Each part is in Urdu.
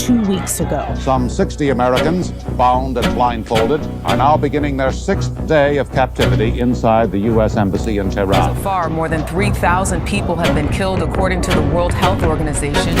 2 weeks ago. Some 60 Americans, bound and blindfolded, are now beginning their 6th day of captivity inside the U.S. Embassy in Tehran. So far, more than 3,000 people have been killed according to the World Health Organization.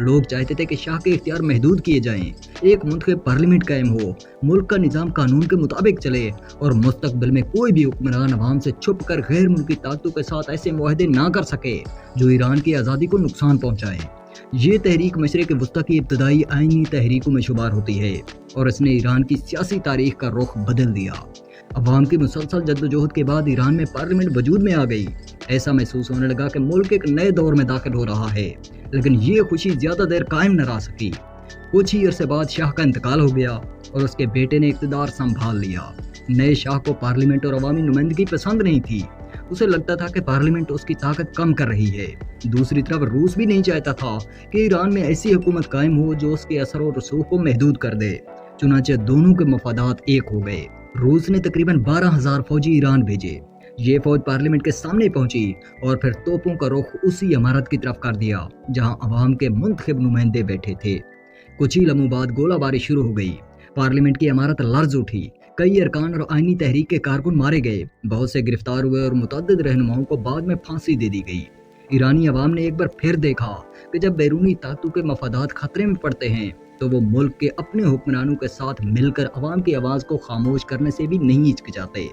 لوگ چاہتے تھے کہ شاہ کے اختیار محدود کیے جائیں، ایک منتخب پارلیمنٹ قائم ہو، ملک کا نظام قانون کے مطابق چلے اور مستقبل میں کوئی بھی حکمران عوام سے چھپ کر غیر ملکی طاقتوں کے ساتھ ایسے معاہدے نہ کر سکے جو ایران کی آزادی کو نقصان پہنچائیں۔ یہ تحریک مشرق وسطیٰ کی ابتدائی آئینی تحریکوں میں شمار ہوتی ہے اور اس نے ایران کی سیاسی تاریخ کا رخ بدل دیا۔ عوام کی مسلسل جدوجہد کے بعد ایران میں پارلیمنٹ وجود میں آ گئی۔ ایسا محسوس ہونے لگا کہ ملک ایک نئے دور میں داخل ہو رہا ہے، لیکن یہ خوشی زیادہ دیر قائم نہ رہ سکی۔ کچھ ہی عرصے بعد شاہ کا انتقال ہو گیا اور اس کے بیٹے نے اقتدار سنبھال لیا۔ نئے شاہ کو پارلیمنٹ اور عوامی نمائندگی پسند نہیں تھی۔ اسے لگتا تھا کہ پارلیمنٹ اس کی طاقت کم کر رہی ہے۔ دوسری طرف روس بھی نہیں چاہتا تھا کہ ایران میں ایسی حکومت قائم ہو جو اس کے اثر و رسوخ کو محدود کر دے۔ چنانچہ دونوں کے مفادات ایک ہو گئے۔ روس نے تقریباً 12,000 فوجی ایران بھیجے۔ یہ فوج پارلیمنٹ کے سامنے پہنچی اور پھر توپوں کا رخ اسی عمارت کی طرف کر دیا جہاں عوام کے منتخب نمائندے بیٹھے تھے۔ کچھ ہی لمحوں بعد گولہ باری شروع ہو گئی۔ پارلیمنٹ کی عمارت لرز اٹھی، کئی ارکان اور آئینی تحریک کے کارکن مارے گئے، بہت سے گرفتار ہوئے اور متعدد رہنماؤں کو بعد میں پھانسی دے دی گئی۔ ایرانی عوام نے ایک بار پھر دیکھا کہ جب بیرونی طاقتوں کے مفادات خطرے میں پڑتے ہیں تو وہ ملک کے اپنے حکمرانوں کے ساتھ مل کر عوام کی آواز کو خاموش کرنے سے بھی نہیں ہچکچاتے۔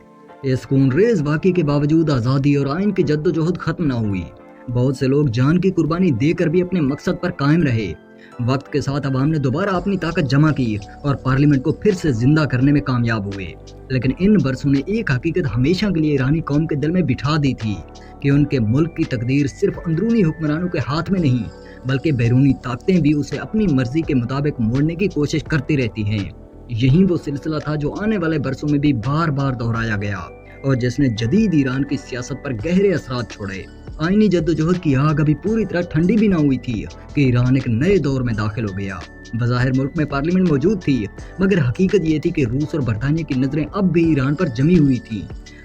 اس خون ریز واقعے کے باوجود آزادی اور آئین کی جدوجہد ختم نہ ہوئی۔ بہت سے لوگ جان کی قربانی دے کر بھی اپنے مقصد پر قائم رہے۔ وقت کے ساتھ عوام نے دوبارہ اپنی طاقت جمع کی اور پارلیمنٹ کو پھر سے زندہ کرنے میں کامیاب ہوئے۔ لیکن ان برسوں نے ایک حقیقت ہمیشہ کے لیے ایرانی قوم کے دل میں بٹھا دی تھی کہ ان کے ملک کی تقدیر صرف اندرونی حکمرانوں کے ہاتھ میں نہیں بلکہ بیرونی طاقتیں بھی اسے اپنی مرضی کے مطابق موڑنے کی کوشش کرتی رہتی ہیں۔ یہی وہ سلسلہ تھا جو آنے والے برسوں میں بھی بار بار دہرایا گیا اور جس نے جدید ایران کی سیاست پر گہرے اثرات چھوڑے۔ آئینی جدوجہد کی آگ ابھی پوری طرح ٹھنڈی بھی نہ ہوئی تھی کہ ایران ایک نئے دور میں داخل ہو گیا۔ بظاہر ملک میں پارلیمنٹ موجود تھی، مگر حقیقت یہ تھی کہ روس اور برطانیہ کی نظریں اب بھی ایران پر جمی ہوئی تھیں۔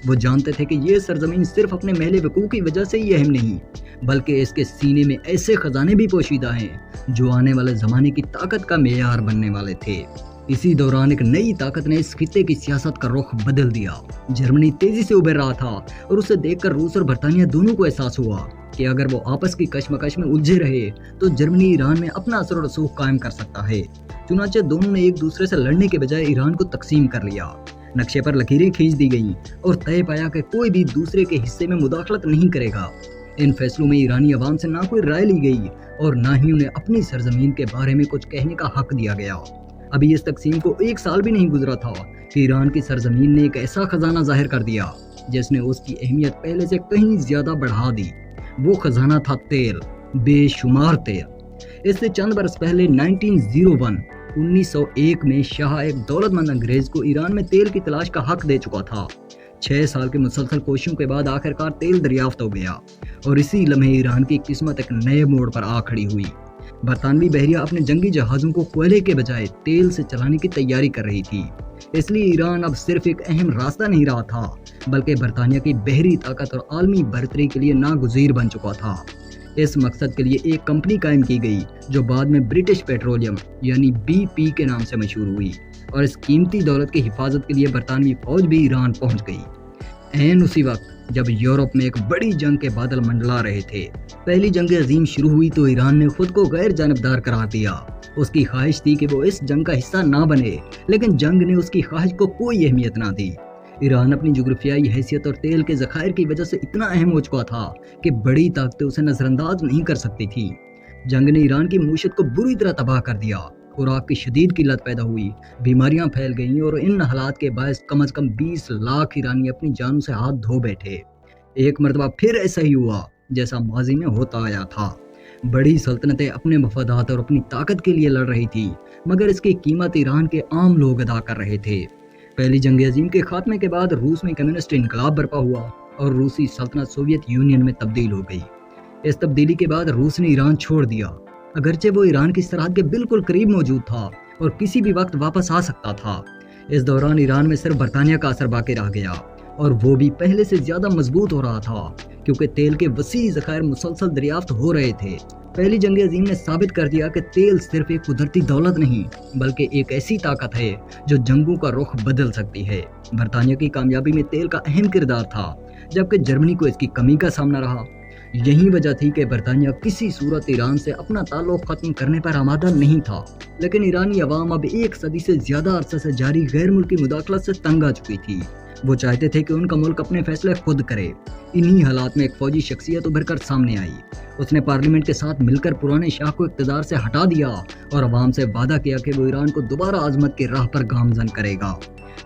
وہ جانتے تھے کہ یہ سرزمین صرف اپنے محل وقوع کی وجہ سے ہی اہم نہیں بلکہ اس کے سینے میں ایسے خزانے بھی پوشیدہ ہیں جو آنے والے زمانے کی طاقت کا معیار بننے والے تھے۔ اسی دوران ایک نئی طاقت نے اس خطے کی سیاست کا رخ بدل دیا۔ جرمنی تیزی سے ابھر رہا تھا اور اسے دیکھ کر روس اور برطانیہ دونوں کو احساس ہوا کہ اگر وہ آپس کی کشمکش میں الجھے رہے تو جرمنی ایران میں اپنا اثر و رسوخ قائم کر سکتا ہے۔ چنانچہ دونوں نے ایک دوسرے سے لڑنے کے بجائے ایران کو تقسیم کر لیا۔ نقشے پر لکیریں کھینچ دی گئیں اور طے پایا کہ کوئی بھی دوسرے کے حصے میں مداخلت نہیں کرے گا۔ ان فیصلوں میں ایرانی عوام سے نہ کوئی رائے لی گئی اور نہ ہی انہیں اپنی سرزمین کے بارے میں کچھ کہنے کا حق دیا گیا۔ ابھی اس تقسیم کو 1 سال بھی نہیں گزرا تھا کہ ایران کی سرزمین نے ایک ایسا خزانہ ظاہر کر دیا جس نے اس کی اہمیت پہلے سے کہیں زیادہ بڑھا دی۔ وہ خزانہ تھا تیل، بے شمار تیل۔ اس سے چند برس پہلے 1901 میں شاہ ایک دولت مند انگریز کو ایران میں تیل کی تلاش کا حق دے چکا تھا۔ 6 سال کی مسلسل کوششوں کے بعد آخرکار تیل دریافت ہو گیا اور اسی لمحے ایران کی قسمت ایک نئے موڑ پر آ کھڑی ہوئی۔ برطانوی بحریہ اپنے جنگی جہازوں کو کوئلے کے بجائے تیل سے چلانے کی تیاری کر رہی تھی۔ اس لیے ایران اب صرف ایک اہم راستہ نہیں رہا تھا بلکہ برطانیہ کی بحری طاقت اور عالمی برتری کے لیے ناگزیر بن چکا تھا۔ اس مقصد کے لیے ایک کمپنی قائم کی گئی جو بعد میں برٹش پیٹرولیم یعنی BP کے نام سے مشہور ہوئی اور اس قیمتی دولت کی حفاظت کے لیے برطانوی فوج بھی ایران پہنچ گئی۔ عین اسی وقت جب یورپ میں ایک بڑی جنگ کے بادل منڈلا رہے تھے۔ پہلی جنگ عظیم شروع ہوئی تو ایران نے خود کو غیر جانبدار قرار دیا۔ اس کی خواہش تھی کہ وہ اس جنگ کا حصہ نہ بنے، لیکن جنگ نے اس کی خواہش کو کوئی اہمیت نہ دی۔ ایران اپنی جغرافیائی حیثیت اور تیل کے ذخائر کی وجہ سے اتنا اہم ہو چکا تھا کہ بڑی طاقتیں اسے نظر انداز نہیں کر سکتی تھی۔ جنگ نے ایران کی معیشت کو بری طرح تباہ کر دیا۔ خوراک کی شدید قلت پیدا ہوئی، بیماریاں پھیل گئیں اور ان حالات کے باعث کم از کم 20 لاکھ ایرانی اپنی جانوں سے ہاتھ دھو بیٹھے۔ ایک مرتبہ پھر ایسا ہی ہوا جیسا ماضی میں ہوتا آیا تھا۔ بڑی سلطنتیں اپنے مفادات اور اپنی طاقت کے لیے لڑ رہی تھی، مگر اس کی قیمت ایران کے عام لوگ ادا کر رہے تھے۔ پہلی جنگ عظیم کے خاتمے کے بعد روس میں کمیونسٹ انقلاب برپا ہوا اور روسی سلطنت سوویت یونین میں تبدیل ہو گئی۔ اس تبدیلی کے بعد روس نے ایران چھوڑ دیا، اگرچہ وہ ایران کی سرحد کے بالکل قریب موجود تھا اور کسی بھی وقت واپس آ سکتا تھا۔ اس دوران ایران میں صرف برطانیہ کا اثر باقی رہ گیا اور وہ بھی پہلے سے زیادہ مضبوط ہو رہا تھا کیونکہ تیل کے وسیع ذخائر مسلسل دریافت ہو رہے تھے۔ پہلی جنگ عظیم نے ثابت کر دیا کہ تیل صرف ایک قدرتی دولت نہیں بلکہ ایک ایسی طاقت ہے جو جنگوں کا رخ بدل سکتی ہے۔ برطانیہ کی کامیابی میں تیل کا اہم کردار تھا، جبکہ جرمنی کو اس کی کمی کا سامنا رہا۔ یہی وجہ تھی کہ برطانیہ کسی صورت ایران سے اپنا تعلق ختم کرنے پر آمادہ نہیں تھا، لیکن ایرانی عوام اب ایک صدی سے زیادہ عرصے سے جاری غیر ملکی مداخلت سے تنگ آ چکی تھی۔ وہ چاہتے تھے کہ ان کا ملک اپنے فیصلے خود کرے۔ انہی حالات میں ایک فوجی شخصیت ابھر کر سامنے آئی۔ اس نے پارلیمنٹ کے ساتھ مل کر پرانے شاہ کو اقتدار سے ہٹا دیا اور عوام سے وعدہ کیا کہ وہ ایران کو دوبارہ عظمت کی راہ پر گامزن کرے گا۔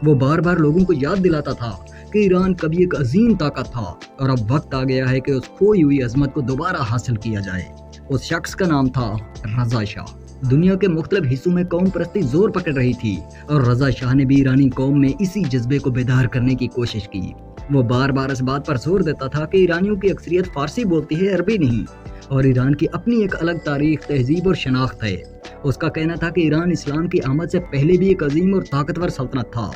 وہ بار بار لوگوں کو یاد دلاتا تھا کہ ایران کبھی ایک عظیم طاقت تھا اور اب وقت آ گیا ہے کہ اس کھوئی ہوئی عظمت کو دوبارہ حاصل کیا جائے۔ اس شخص کا نام تھا رضا شاہ۔ دنیا کے مختلف حصوں میں قوم پرستی زور پکڑ رہی تھی اور رضا شاہ نے بھی ایرانی قوم میں اسی جذبے کو بیدار کرنے کی کوشش کی۔ وہ بار بار اس بات پر زور دیتا تھا کہ ایرانیوں کی اکثریت فارسی بولتی ہے، عربی نہیں، اور ایران کی اپنی ایک الگ تاریخ، تہذیب اور شناخت ہے۔ اس کا کہنا تھا کہ ایران اسلام کی آمد سے پہلے بھی ایک عظیم اور طاقتور سلطنت تھا۔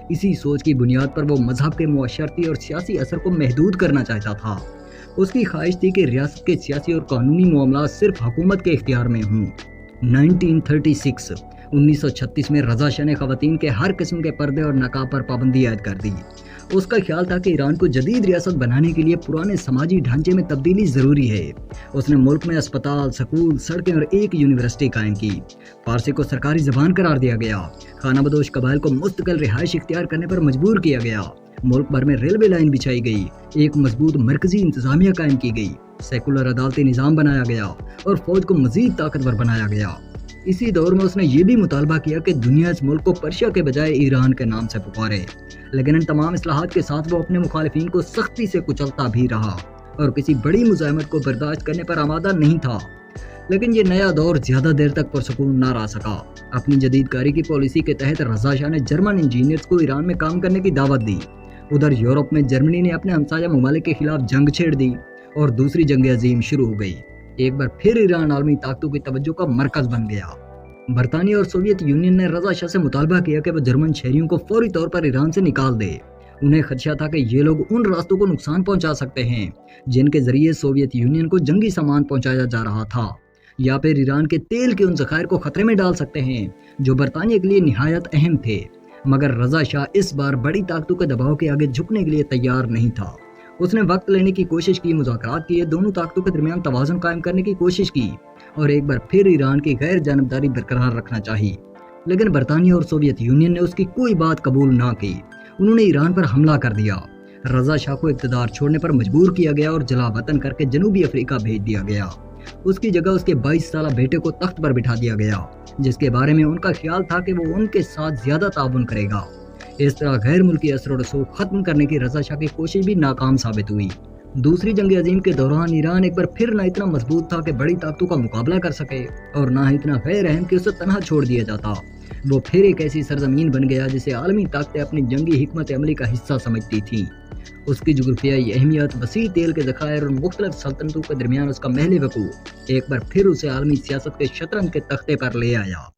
اسی سوچ کی بنیاد پر وہ مذہب کے معاشرتی اور سیاسی اثر کو محدود کرنا چاہتا تھا۔ اس کی خواہش تھی کہ ریاست کے سیاسی اور قانونی معاملات صرف حکومت کے اختیار میں ہوں۔ 1936 میں رضا شاہ نے خواتین کے ہر قسم کے پردے اور نقاب پر پابندی عائد کر دی۔ اس کا خیال تھا کہ ایران کو جدید ریاست بنانے کے لیے پرانے سماجی ڈھانچے میں تبدیلی ضروری ہے۔ اس نے ملک میں اسپتال، سکول، سڑکیں اور ایک یونیورسٹی قائم کی۔ فارسی کو سرکاری زبان قرار دیا گیا۔ خانہ بدوش قبائل کو مستقل رہائش اختیار کرنے پر مجبور کیا گیا۔ ملک بھر میں ریلوے لائن بچھائی گئی۔ ایک مضبوط مرکزی انتظامیہ قائم کی گئی۔ سیکولر عدالتی نظام بنایا گیا اور فوج کو مزید طاقتور بنایا گیا۔ اسی دور میں اس نے یہ بھی مطالبہ کیا کہ دنیا اس ملک کو پرشیا کے بجائے ایران کے نام سے پکارے، لیکن ان تمام اصلاحات کے ساتھ وہ اپنے مخالفین کو سختی سے کچلتا بھی رہا اور کسی بڑی مزاحمت کو برداشت کرنے پر آمادہ نہیں تھا۔ لیکن یہ نیا دور زیادہ دیر تک پرسکون نہ رہ سکا۔ اپنی جدید کاری کی پالیسی کے تحت رضا شاہ نے جرمن انجینئرز کو ایران میں کام کرنے کی دعوت دی۔ ادھر یورپ میں جرمنی نے اپنے ہمسایہ ممالک کے خلاف جنگ چھیڑ دی اور دوسری جنگ عظیم شروع ہو گئی۔ ایک بار پھر ایران عالمی طاقتوں کی توجہ کا مرکز بن گیا۔ برطانیہ اور سوویت یونین نے رضا شاہ سے مطالبہ کیا کہ وہ جرمن شہریوں کو فوری طور پر ایران سے نکال دے۔ انہیں خدشہ تھا کہ یہ لوگ ان راستوں کو نقصان پہنچا سکتے ہیں جن کے ذریعے سوویت یونین کو جنگی سامان پہنچایا جا رہا تھا، یا پھر ایران کے تیل کے ان ذخائر کو خطرے میں ڈال سکتے ہیں جو برطانیہ کے لیے نہایت اہم تھے۔ مگر رضا شاہ اس بار بڑی طاقتوں کے دباؤ کے آگے جھکنے کے لیے تیار نہیں تھا۔ اس نے وقت لینے کی کوشش کی، مذاکرات کیے، دونوں طاقتوں کے درمیان توازن قائم کرنے کی کوشش کی اور ایک بار پھر ایران کی غیر جانبداری برقرار رکھنا چاہی، لیکن برطانیہ اور سوویت یونین نے اس کی کوئی بات قبول نہ کی۔ انہوں نے ایران پر حملہ کر دیا۔ رضا شاہ کو اقتدار چھوڑنے پر مجبور کیا گیا اور جلا وطن کر کے جنوبی افریقہ بھیج دیا گیا۔ اس کی جگہ اس کے 22 سالہ بیٹے کو تخت پر بٹھا دیا گیا، جس کے بارے میں ان کا خیال تھا کہ وہ ان کے ساتھ زیادہ تعاون کرے گا۔ اس طرح غیر ملکی اثر و رسوخ ختم کرنے کی رضا شاہ کی کوشش بھی ناکام ثابت ہوئی۔ دوسری جنگ عظیم کے دوران ایران ایک بار پھر نہ اتنا مضبوط تھا کہ بڑی طاقتوں کا مقابلہ کر سکے اور نہ اتنا غیر اہم کہ اسے تنہا چھوڑ دیا جاتا۔ وہ پھر ایک ایسی سرزمین بن گیا جسے عالمی طاقتیں اپنی جنگی حکمت عملی کا حصہ سمجھتی تھیں۔ اس کی جغرافیائی اہمیت، وسیع تیل کے ذخائر اور مختلف سلطنتوں کے درمیان اس کا محل وقوع ایک بار پھر اسے عالمی سیاست کے شطرنج کے تختے پر لے آیا۔